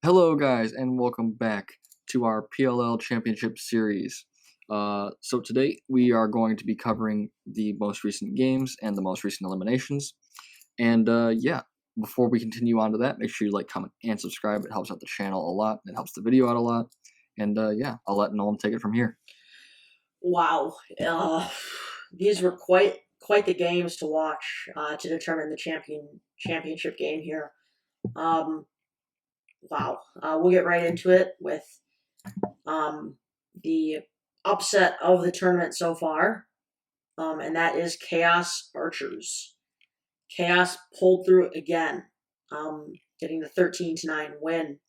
Hello, guys, and welcome back to our PLL Championship Series. So today we are going to be covering the most recent games and the most recent eliminations. And before we continue on to that, make sure you like, comment, and subscribe. It helps out the channel a lot. It helps the video out a lot. And I'll let Nolan take it from here. Wow, these were quite the games to watch to determine the championship game here. Wow, we'll get right into it with the upset of the tournament so far, and that is Chaos Archers. Chaos pulled through again, getting the 13-9 win.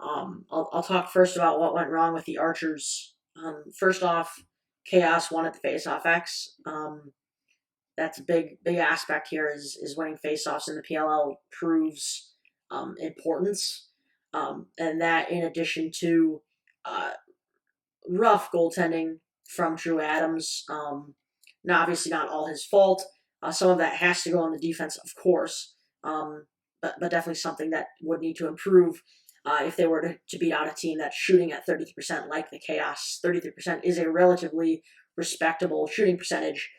I'll talk first about what went wrong with the Archers. First off, Chaos won at the Face-Off X. That's a big aspect here is winning face-offs in the PLL proves importance, and that in addition to rough goaltending from Drew Adams. Now, obviously, not all his fault. Some of that has to go on the defense, of course, but definitely something that would need to improve if they were to beat out a team that's shooting at 33% like the Chaos. 33% is a relatively respectable shooting percentage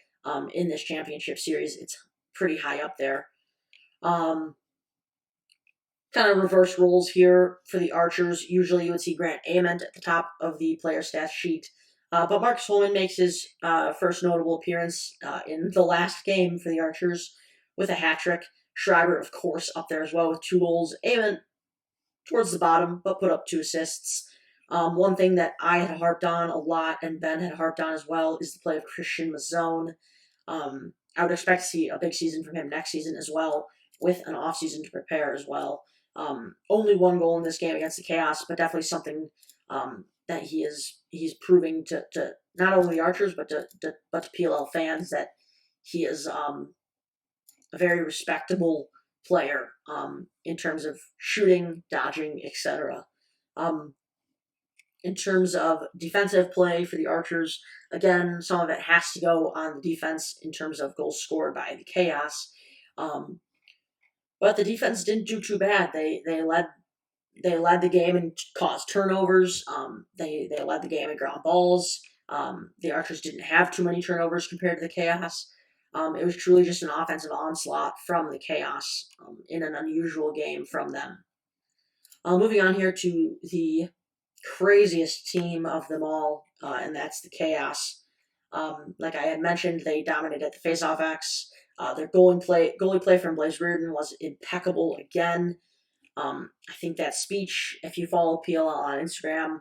in this championship series. It's pretty high up there. Kind of reverse roles here for the Archers. Usually you would see Grant Ament at the top of the player stats sheet. But Marcus Holman makes his first notable appearance in the last game for the Archers with a hat trick. Schreiber, of course, up there as well with 2 goals. Ament towards the bottom, but put up 2 assists. One thing that I had harped on a lot, and Ben had harped on as well, is the play of Christian Mazzone. I would expect to see a big season from him next season as well, with an offseason to prepare as well. Only 1 goal in this game against the Chaos, but definitely something that he's proving to not only the Archers but to PLL fans that he is a very respectable player in terms of shooting, dodging, etc. In terms of defensive play for the Archers, again, some of it has to go on the defense in terms of goals scored by the Chaos. But the defense didn't do too bad. They led the game and caused turnovers. They led the game in ground balls. The Archers didn't have too many turnovers compared to the Chaos. It was truly just an offensive onslaught from the Chaos in an unusual game from them. Moving on here to the craziest team of them all, and that's the Chaos. Like I had mentioned, they dominated the Face-Off X. Their goalie play from Blaze Reardon was impeccable again. I think that speech, if you follow PLL on Instagram,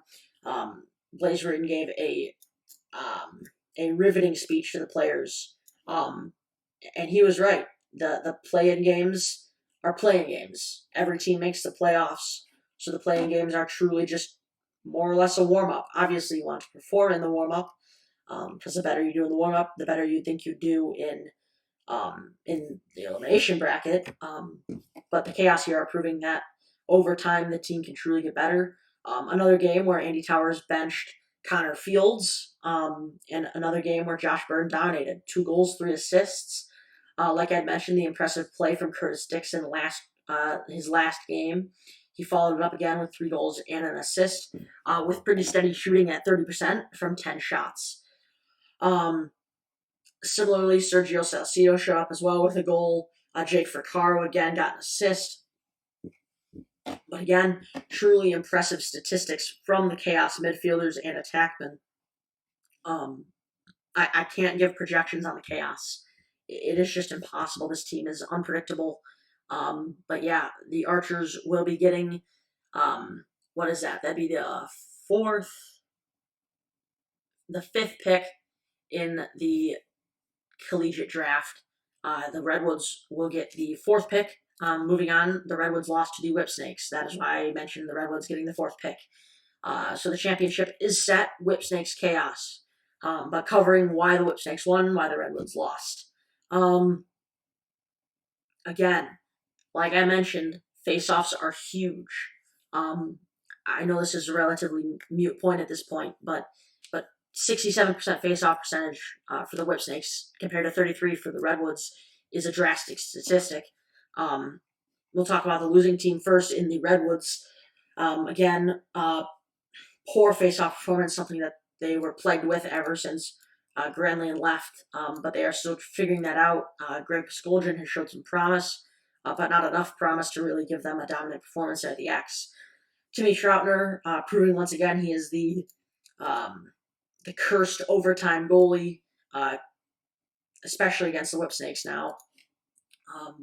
Blaze Reardon gave a riveting speech to the players, and he was right. The play-in games are play-in games. Every team makes the playoffs, so the play-in games are truly just more or less a warm-up. Obviously, you want to perform in the warm-up, because the better you do in the warm-up, the better you think you do in the elimination bracket. But the Chaos here are proving that over time the team can truly get better. Another game where Andy Towers benched Connor Fields, and another game where Josh Byrne dominated. 2 goals, 3 assists. Like I mentioned, the impressive play from Curtis Dixon his last game. He followed it up again with 3 goals and an assist, with pretty steady shooting at 30% from 10 shots. Similarly, Sergio Salcido showed up as well with a goal. Jake Furcaro again got an assist. But again, truly impressive statistics from the Chaos midfielders and attackmen. I can't give projections on the Chaos. It is just impossible. This team is unpredictable. But yeah, the Archers will be getting, what is that? That'd be the 5th pick in the collegiate draft. The Redwoods will get the 4th pick. Moving on, the Redwoods lost to the Whipsnakes. That is why I mentioned the Redwoods getting the 4th pick. So the championship is set. Whipsnakes Chaos. But covering why the Whipsnakes won, why the Redwoods lost. Again, like I mentioned, face-offs are huge. I know this is a relatively mute point at this point, but 67% face-off percentage for the Whipsnakes compared to 33% for the Redwoods is a drastic statistic. we'll talk about the losing team first in the Redwoods. Again, poor face-off performance, something that they were plagued with ever since Granlund left, but they are still figuring that out. Greg Skoljan has showed some promise, but not enough promise to really give them a dominant performance at the X. Timmy Troutner proving once again he is the cursed overtime goalie, especially against the Whipsnakes now.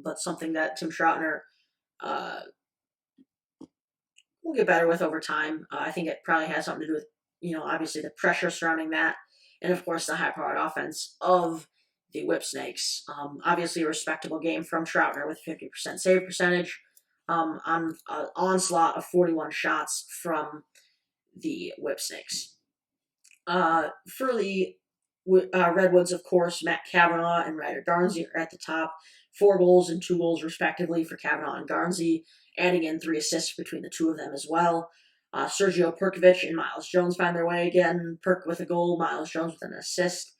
But something that Tim Troutner uh, will get better with over time. I think it probably has something to do with, obviously the pressure surrounding that, and of course the high-powered offense of the Whipsnakes. Obviously a respectable game from Troutner with 50% save percentage on an onslaught of 41 shots from the Whipsnakes. For the Redwoods, of course, Matt Cavanaugh and Ryder Garnsey are at the top. 4 goals and 2 goals, respectively, for Cavanaugh and Garnsey, adding in 3 assists between the two of them as well. Sergio Perkovic and Miles Jones find their way again. Perk with a goal, Miles Jones with an assist.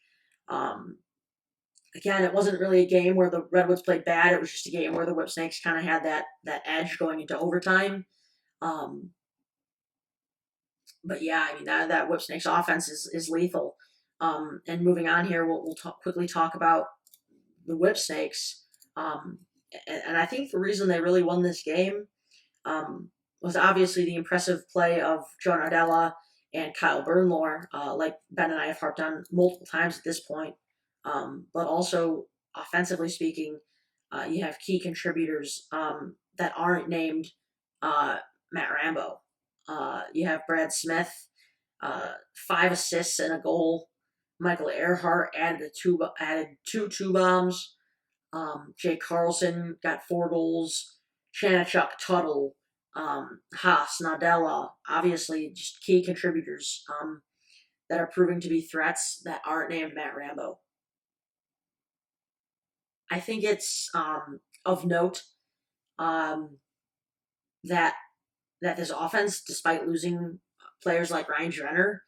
Again, it wasn't really a game where the Redwoods played bad. It was just a game where the Whipsnakes kind of had that edge going into overtime. But yeah, I mean that Whipsnakes offense is lethal. And moving on here, we'll quickly talk about the Whipsnakes. And I think the reason they really won this game was obviously the impressive play of Joe Nardella and Kyle Bernlohr, like Ben and I have harped on multiple times at this point. But also, offensively speaking, you have key contributors that aren't named Matt Rambo. You have Brad Smith, 5 assists and a goal. Michael Earhart added 2 bombs. Jay Carlson got 4 goals. Chanachuk, Tuttle, Haas, Nadella, obviously just key contributors that are proving to be threats that aren't named Matt Rambo. I think it's of note that this offense, despite losing players like Ryan Drenner,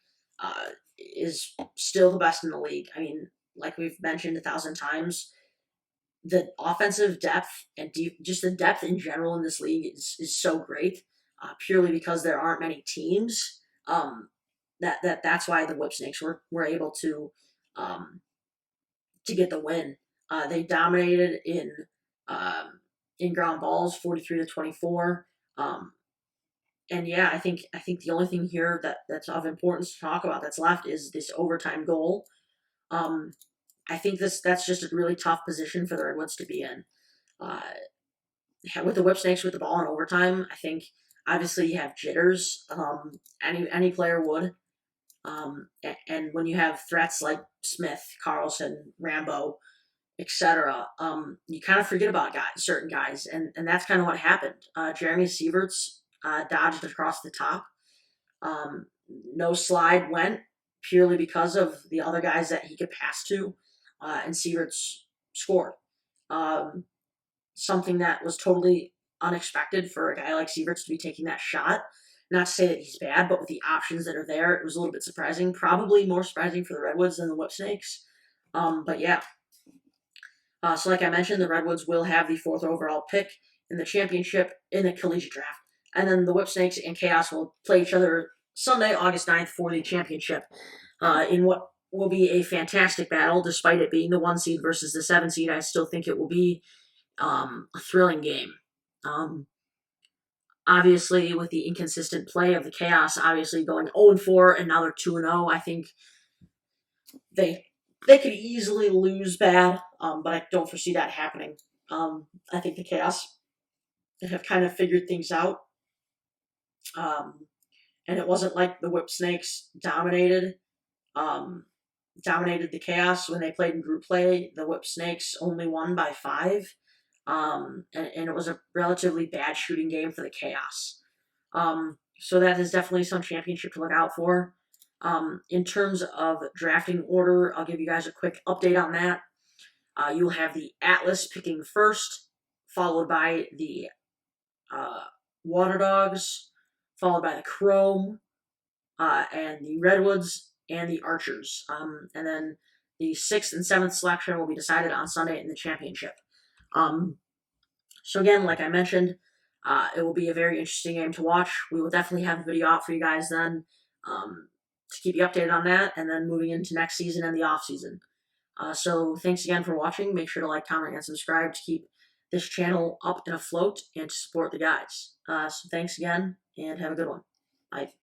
is still the best in the league. I mean, like we've mentioned 1,000 times, the offensive depth and just the depth in general in this league is so great, purely because there aren't many teams. That's why the Whipsnakes were able to get the win. They dominated in ground balls, 43-24. And yeah, I think the only thing here that's of importance to talk about that's left is this overtime goal. I think that's just a really tough position for the Redwoods to be in. With the Whipsnakes with the ball in overtime, I think obviously you have jitters. Any player would. And when you have threats like Smith, Carlson, Rambo, etc., you kind of forget about certain guys, and that's kind of what happened. Jeremy Sieverts dodged across the top. No slide went purely because of the other guys that he could pass to, and Sieverts scored. Something that was totally unexpected for a guy like Sieverts to be taking that shot. Not to say that he's bad, but with the options that are there, it was a little bit surprising. Probably more surprising for the Redwoods than the Whipsnakes. But yeah. So like I mentioned, the Redwoods will have the 4th overall pick in the championship in the collegiate draft. And then the Whipsnakes and Chaos will play each other Sunday, August 9th for the championship in what will be a fantastic battle. Despite it being the 1 seed versus the 7 seed, I still think it will be a thrilling game. Obviously, with the inconsistent play of the Chaos, obviously going 0-4 and now they're 2-0, I think they could easily lose bad, but I don't foresee that happening. I think the Chaos have kind of figured things out. And it wasn't like the Whipsnakes dominated the Chaos when they played in group play. The Whipsnakes only won by 5. And it was a relatively bad shooting game for the Chaos. So that is definitely some championship to look out for. In terms of drafting order, I'll give you guys a quick update on that. You'll have the Atlas picking first, followed by the Water Dogs, followed by the Chrome, and the Redwoods, and the Archers. And then the 6th and 7th selection will be decided on Sunday in the championship. So again, like I mentioned, it will be a very interesting game to watch. We will definitely have a video out for you guys then, to keep you updated on that, and then moving into next season and the off season. So thanks again for watching. Make sure to like, comment, and subscribe to keep this channel up and afloat and to support the guys. So thanks again, and have a good one. Bye.